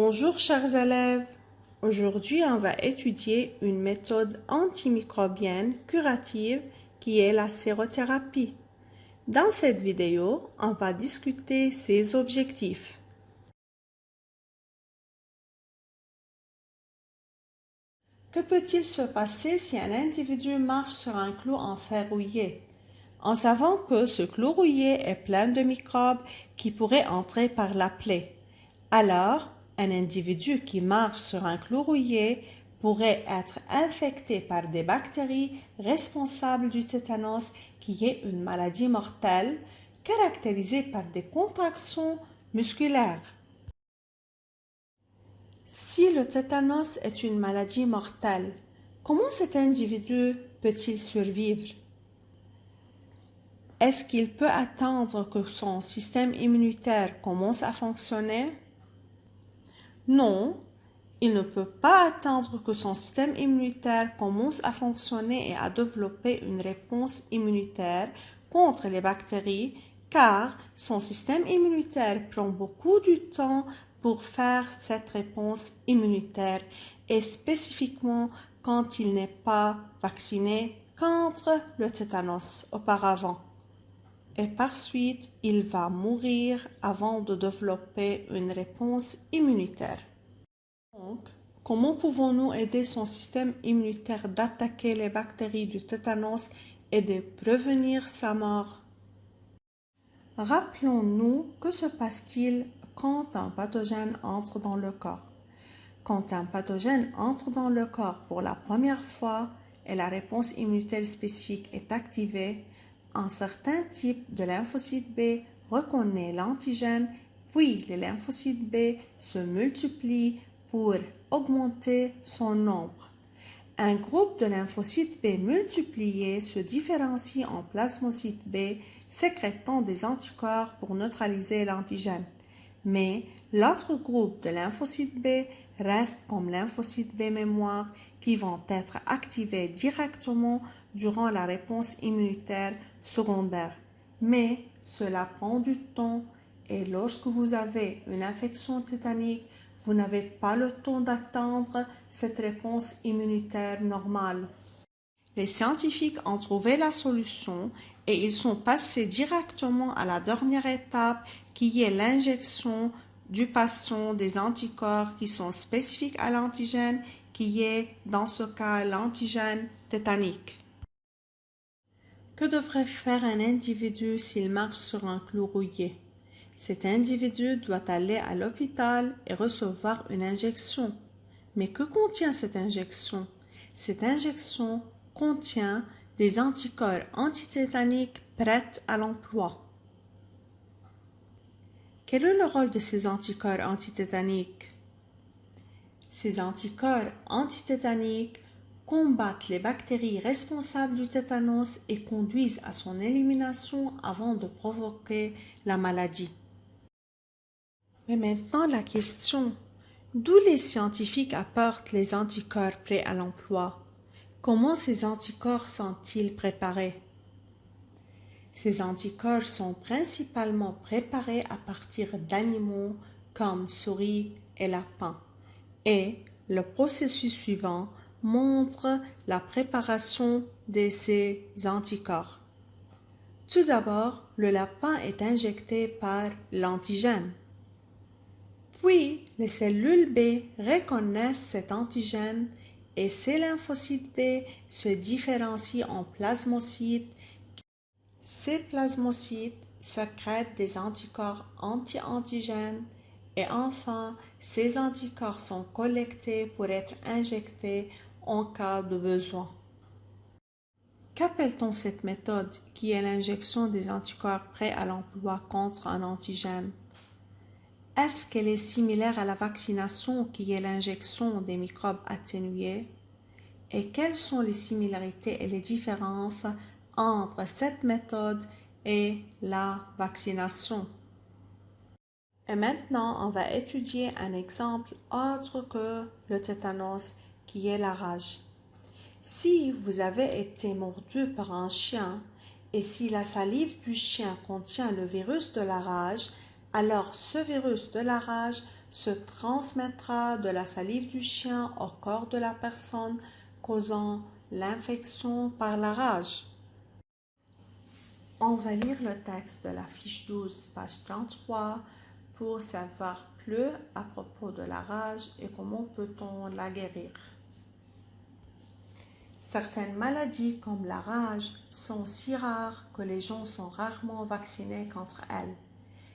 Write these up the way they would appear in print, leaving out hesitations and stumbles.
Bonjour chers élèves, aujourd'hui on va étudier une méthode antimicrobienne curative qui est la sérothérapie. Dans cette vidéo, on va discuter ses objectifs. Que peut-il se passer si un individu marche sur un clou en fer rouillé? En savant que ce clou rouillé est plein de microbes qui pourraient entrer par la plaie. Alors, un individu qui marche sur un clou rouillé pourrait être infecté par des bactéries responsables du tétanos, qui est une maladie mortelle caractérisée par des contractions musculaires. Si le tétanos est une maladie mortelle, comment cet individu peut-il survivre? Est-ce qu'il peut attendre que son système immunitaire commence à fonctionner? Non, il ne peut pas attendre que son système immunitaire commence à fonctionner et à développer une réponse immunitaire contre les bactéries, car son système immunitaire prend beaucoup de temps pour faire cette réponse immunitaire, et spécifiquement quand il n'est pas vacciné contre le tétanos auparavant. Et par suite, il va mourir avant de développer une réponse immunitaire. Donc, comment pouvons-nous aider son système immunitaire d'attaquer les bactéries du tétanos et de prévenir sa mort? Rappelons-nous que se passe-t-il quand un pathogène entre dans le corps? Quand un pathogène entre dans le corps pour la première fois et la réponse immunitaire spécifique est activée, un certain type de lymphocyte B reconnaît l'antigène, puis les lymphocytes B se multiplient pour augmenter son nombre. Un groupe de lymphocytes B multipliés se différencie en plasmocytes B sécrétant des anticorps pour neutraliser l'antigène. Mais l'autre groupe de lymphocytes B reste comme lymphocytes B mémoire qui vont être activés directement durant la réponse immunitaire secondaire. Mais cela prend du temps et lorsque vous avez une infection tétanique, vous n'avez pas le temps d'attendre cette réponse immunitaire normale. Les scientifiques ont trouvé la solution et ils sont passés directement à la dernière étape qui est l'injection du patient des anticorps qui sont spécifiques à l'antigène qui est dans ce cas l'antigène tétanique. Que devrait faire un individu s'il marche sur un clou rouillé? Cet individu doit aller à l'hôpital et recevoir une injection. Mais que contient cette injection? Cette injection contient des anticorps antitétaniques prêts à l'emploi. Quel est le rôle de ces anticorps antitétaniques? Ces anticorps antitétaniques combattent les bactéries responsables du tétanos et conduisent à son élimination avant de provoquer la maladie. Mais maintenant la question, d'où les scientifiques apportent les anticorps prêts à l'emploi? Comment ces anticorps sont-ils préparés? Ces anticorps sont principalement préparés à partir d'animaux comme souris et lapins. Et le processus suivant montre la préparation de ces anticorps. Tout d'abord, le lapin est injecté par l'antigène. Puis, les cellules B reconnaissent cet antigène et ces lymphocytes B se différencient en plasmocytes. Ces plasmocytes sécrètent des anticorps anti-antigènes et enfin, ces anticorps sont collectés pour être injectés en cas de besoin. Qu'appelle-t-on cette méthode qui est l'injection des anticorps prêts à l'emploi contre un antigène? Est-ce qu'elle est similaire à la vaccination qui est l'injection des microbes atténués? Et quelles sont les similarités et les différences entre cette méthode et la vaccination? Et maintenant, on va étudier un exemple autre que le tétanos qui est la rage. Si vous avez été mordu par un chien et si la salive du chien contient le virus de la rage, alors ce virus de la rage se transmettra de la salive du chien au corps de la personne, causant l'infection par la rage. On va lire le texte de la fiche 12, page 33, pour savoir plus à propos de la rage et comment peut-on la guérir. Certaines maladies comme la rage sont si rares que les gens sont rarement vaccinés contre elles.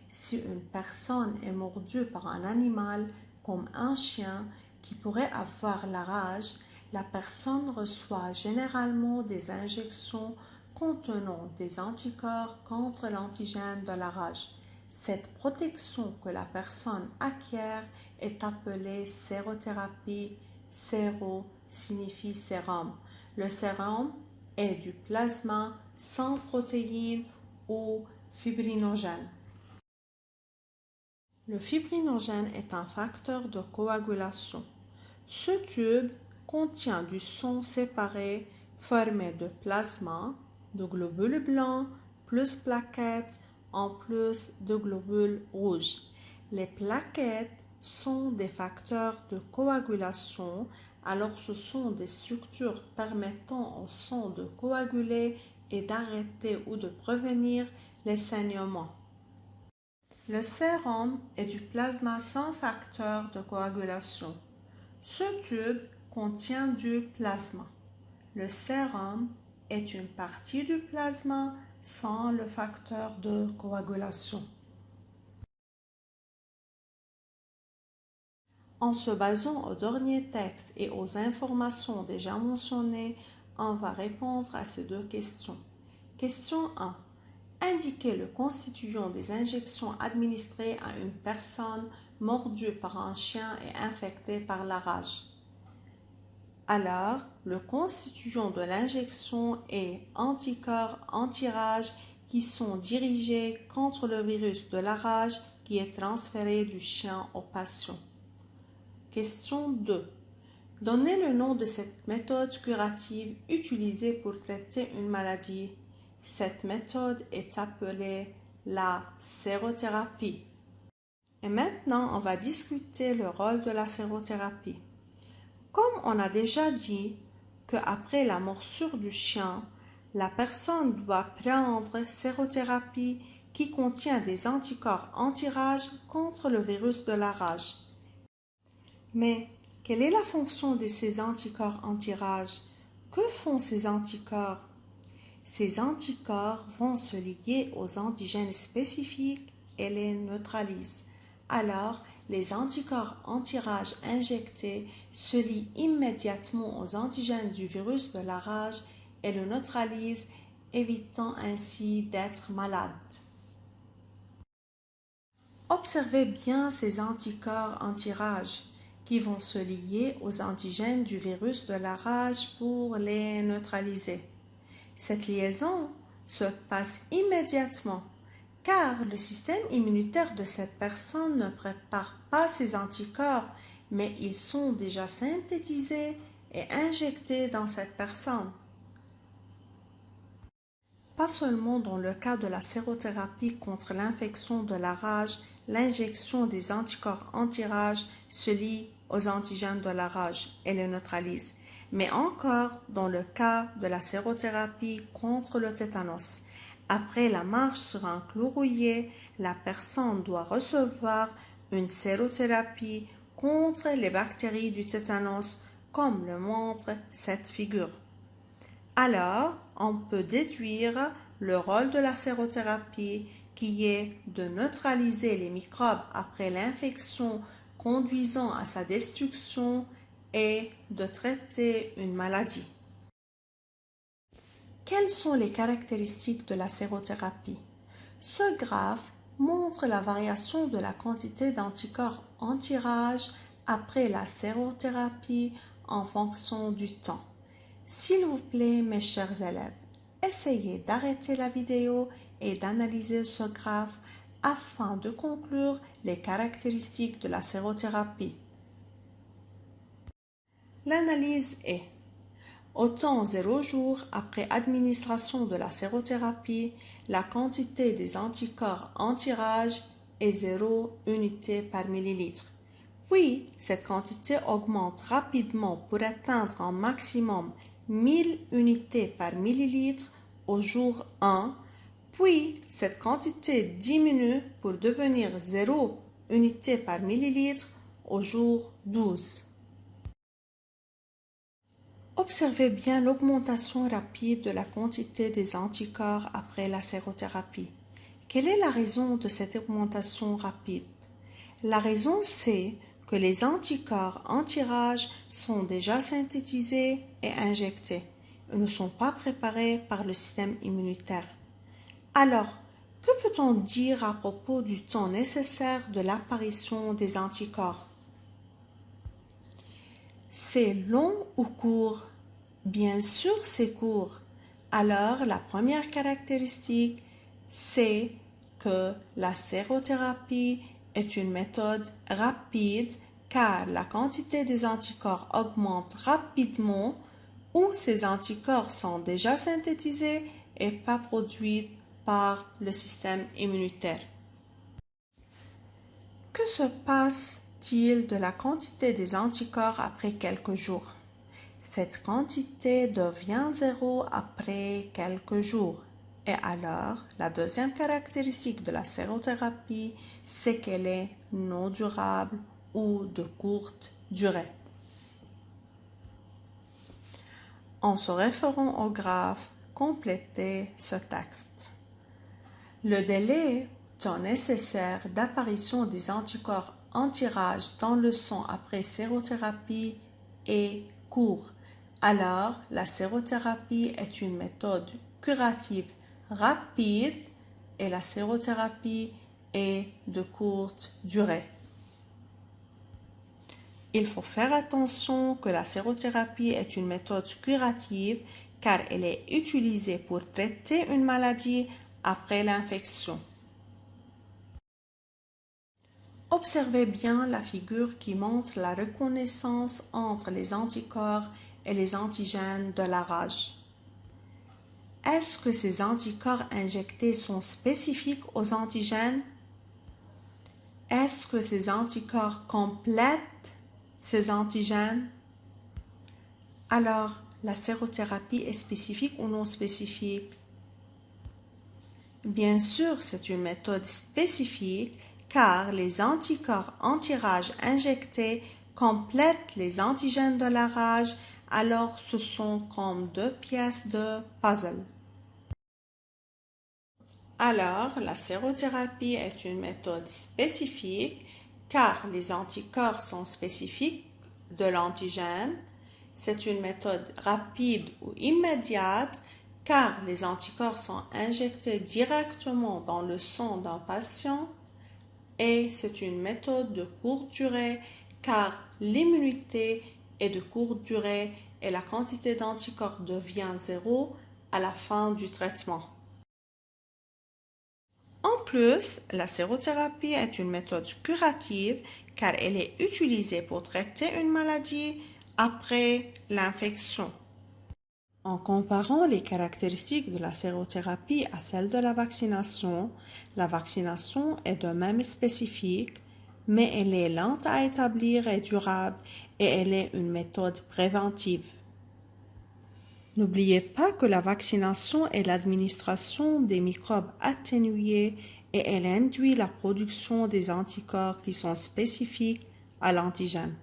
Si une personne est mordue par un animal comme un chien qui pourrait avoir la rage, la personne reçoit généralement des injections contenant des anticorps contre l'antigène de la rage. Cette protection que la personne acquiert est appelée sérothérapie. Séro signifie sérum. Le sérum est du plasma sans protéines ou fibrinogène. Le fibrinogène est un facteur de coagulation. Ce tube contient du sang séparé formé de plasma, de globules blancs, plus plaquettes, en plus de globules rouges. Les plaquettes sont des facteurs de coagulation, alors ce sont des structures permettant au sang de coaguler et d'arrêter ou de prévenir les saignements. Le sérum est du plasma sans facteur de coagulation. Ce tube contient du plasma. Le sérum est une partie du plasma sans le facteur de coagulation. En se basant au dernier texte et aux informations déjà mentionnées, on va répondre à ces deux questions. Question 1. Indiquez le constituant des injections administrées à une personne mordue par un chien et infectée par la rage. Alors, le constituant de l'injection est anticorps anti-rage qui sont dirigés contre le virus de la rage qui est transféré du chien au patient. Question 2. Donnez le nom de cette méthode curative utilisée pour traiter une maladie. Cette méthode est appelée la sérothérapie. Et maintenant, on va discuter le rôle de la sérothérapie. Comme on a déjà dit qu'après la morsure du chien, la personne doit prendre sérothérapie qui contient des anticorps anti-rage contre le virus de la rage. Mais quelle est la fonction de ces anticorps anti-rage? Que font ces anticorps? Ces anticorps vont se lier aux antigènes spécifiques et les neutralisent. Alors, les anticorps anti-rage injectés se lient immédiatement aux antigènes du virus de la rage et le neutralisent, évitant ainsi d'être malade. Observez bien ces anticorps anti-rage qui vont se lier aux antigènes du virus de la rage pour les neutraliser. Cette liaison se passe immédiatement car le système immunitaire de cette personne ne prépare pas ces anticorps, mais ils sont déjà synthétisés et injectés dans cette personne. Pas seulement dans le cas de la sérothérapie contre l'infection de la rage, l'injection des anticorps anti-rage se lie aux antigènes de la rage et les neutralise, mais encore dans le cas de la sérothérapie contre le tétanos. Après la marche sur un clou rouillé, la personne doit recevoir une sérothérapie contre les bactéries du tétanos, comme le montre cette figure. Alors, on peut déduire le rôle de la sérothérapie qui est de neutraliser les microbes après l'infection conduisant à sa destruction et de traiter une maladie. Quelles sont les caractéristiques de la sérothérapie? Ce graphe montre la variation de la quantité d'anticorps anti-rage après la sérothérapie en fonction du temps. S'il vous plaît, mes chers élèves, essayez d'arrêter la vidéo et d'analyser ce graphe afin de conclure les caractéristiques de la sérothérapie. L'analyse est: au temps 0 jours après administration de la sérothérapie, la quantité des anticorps anti-rage est 0 unité par millilitre. Puis, cette quantité augmente rapidement pour atteindre un maximum 1000 unités par millilitre au jour 1, puis cette quantité diminue pour devenir 0 unité par millilitre au jour 12. Observez bien l'augmentation rapide de la quantité des anticorps après la sérothérapie. Quelle est la raison de cette augmentation rapide? La raison, c'est que les anticorps anti-rage sont déjà synthétisés et injectés et ne sont pas préparés par le système immunitaire. Alors, que peut-on dire à propos du temps nécessaire de l'apparition des anticorps? C'est long ou court? Bien sûr, c'est court. Alors, la première caractéristique, c'est que la sérothérapie est une méthode rapide car la quantité des anticorps augmente rapidement ou ces anticorps sont déjà synthétisés et pas produits par le système immunitaire. Que se passe-t-il de la quantité des anticorps après quelques jours? Cette quantité devient zéro après quelques jours. Et alors, la deuxième caractéristique de la sérothérapie, c'est qu'elle est non durable ou de courte durée. En se référant au graphe, complétez ce texte. Le délai temps nécessaire d'apparition des anticorps anti-rage dans le sang après sérothérapie est court. Alors, la sérothérapie est une méthode curative rapide et la sérothérapie est de courte durée. Il faut faire attention que la sérothérapie est une méthode curative car elle est utilisée pour traiter une maladie après l'infection. Observez bien la figure qui montre la reconnaissance entre les anticorps et les antigènes de la rage. Est-ce que ces anticorps injectés sont spécifiques aux antigènes? Est-ce que ces anticorps complètent ces antigènes? Alors, la sérothérapie est spécifique ou non spécifique? Bien sûr, c'est une méthode spécifique car les anticorps anti-rage injectés complètent les antigènes de la rage, alors ce sont comme deux pièces de puzzle. Alors, la sérothérapie est une méthode spécifique car les anticorps sont spécifiques de l'antigène. C'est une méthode rapide ou immédiate car les anticorps sont injectés directement dans le sang d'un patient. Et c'est une méthode de courte durée car l'immunité est de courte durée et la quantité d'anticorps devient zéro à la fin du traitement. En plus, la sérothérapie est une méthode curative car elle est utilisée pour traiter une maladie après l'infection. En comparant les caractéristiques de la sérothérapie à celles de la vaccination est de même spécifique, mais elle est lente à établir et durable et elle est une méthode préventive. N'oubliez pas que la vaccination est l'administration des microbes atténués et elle induit la production des anticorps qui sont spécifiques à l'antigène.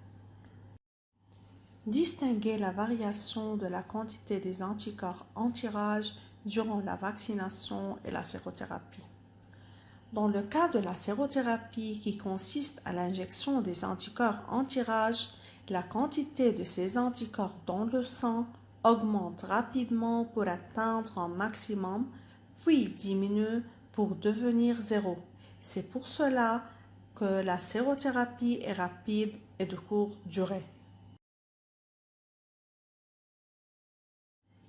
Distinguez la variation de la quantité des anticorps anti-rage durant la vaccination et la sérothérapie. Dans le cas de la sérothérapie qui consiste à l'injection des anticorps anti-rage, la quantité de ces anticorps dans le sang augmente rapidement pour atteindre un maximum, puis diminue pour devenir zéro. C'est pour cela que la sérothérapie est rapide et de courte durée.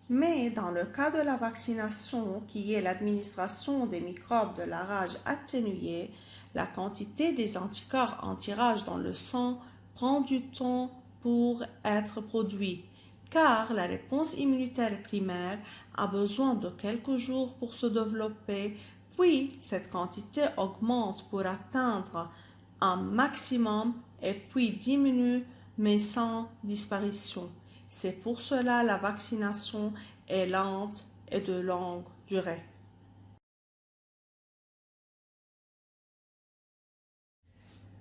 Mais dans le cas de la vaccination, qui est l'administration des microbes de la rage atténués, la quantité des anticorps anti-rage dans le sang prend du temps pour être produite, car la réponse immunitaire primaire a besoin de quelques jours pour se développer, puis cette quantité augmente pour atteindre un maximum et puis diminue mais sans disparition. C'est pour cela la vaccination est lente et de longue durée.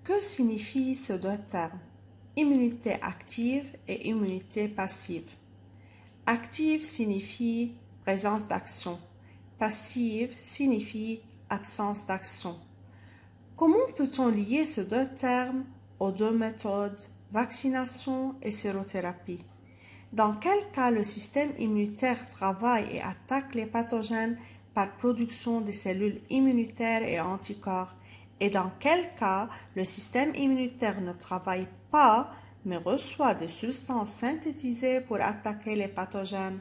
Que signifient ces deux termes? Immunité active et immunité passive. Active signifie présence d'action. Passive signifie absence d'action. Comment peut-on lier ces deux termes aux deux méthodes, vaccination et sérothérapie? Dans quel cas le système immunitaire travaille et attaque les pathogènes par production des cellules immunitaires et anticorps? Et dans quel cas le système immunitaire ne travaille pas mais reçoit des substances synthétisées pour attaquer les pathogènes?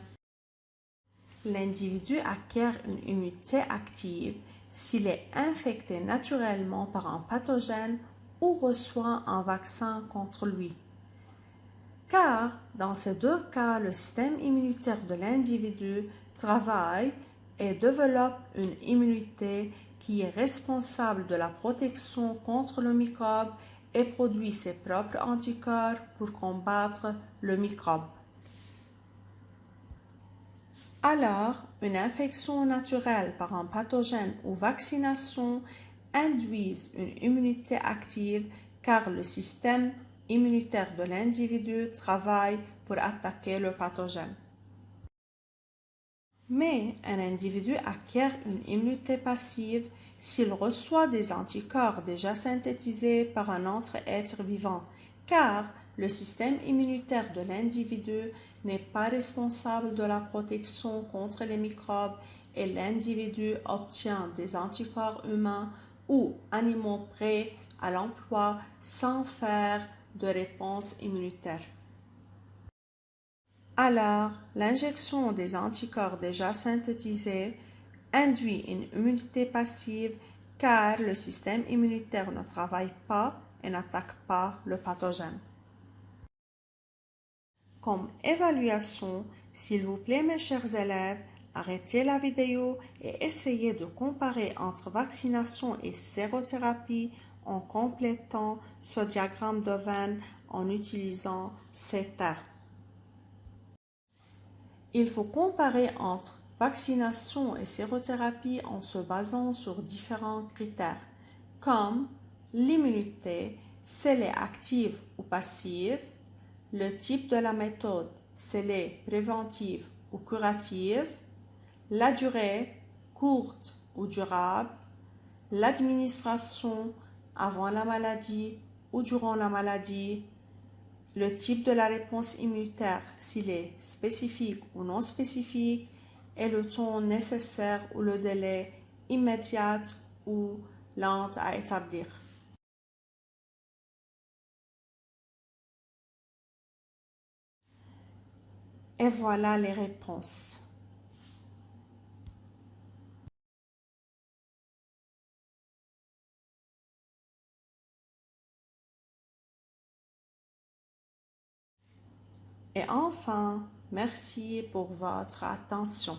L'individu acquiert une immunité active s'il est infecté naturellement par un pathogène ou reçoit un vaccin contre lui. Car dans ces deux cas, le système immunitaire de l'individu travaille et développe une immunité qui est responsable de la protection contre le microbe et produit ses propres anticorps pour combattre le microbe. Alors, une infection naturelle par un pathogène ou vaccination induisent une immunité active car le système immunitaire de l'individu travaille pour attaquer le pathogène. Mais un individu acquiert une immunité passive s'il reçoit des anticorps déjà synthétisés par un autre être vivant, car le système immunitaire de l'individu n'est pas responsable de la protection contre les microbes et l'individu obtient des anticorps humains ou animaux prêts à l'emploi sans faire de réponse immunitaire. Alors, l'injection des anticorps déjà synthétisés induit une immunité passive car le système immunitaire ne travaille pas et n'attaque pas le pathogène. Comme évaluation, s'il vous plaît mes chers élèves, arrêtez la vidéo et essayez de comparer entre vaccination et sérothérapie en complétant ce diagramme de Venn en utilisant ces termes. Il faut comparer entre vaccination et sérothérapie en se basant sur différents critères, comme l'immunité, si elle est active ou passive, le type de la méthode, si elle est préventive ou curative, la durée, courte ou durable, l'administration avant la maladie ou durant la maladie, le type de la réponse immunitaire, s'il est spécifique ou non spécifique, et le temps nécessaire ou le délai immédiat ou lent à établir. Et voilà les réponses. Et enfin, merci pour votre attention.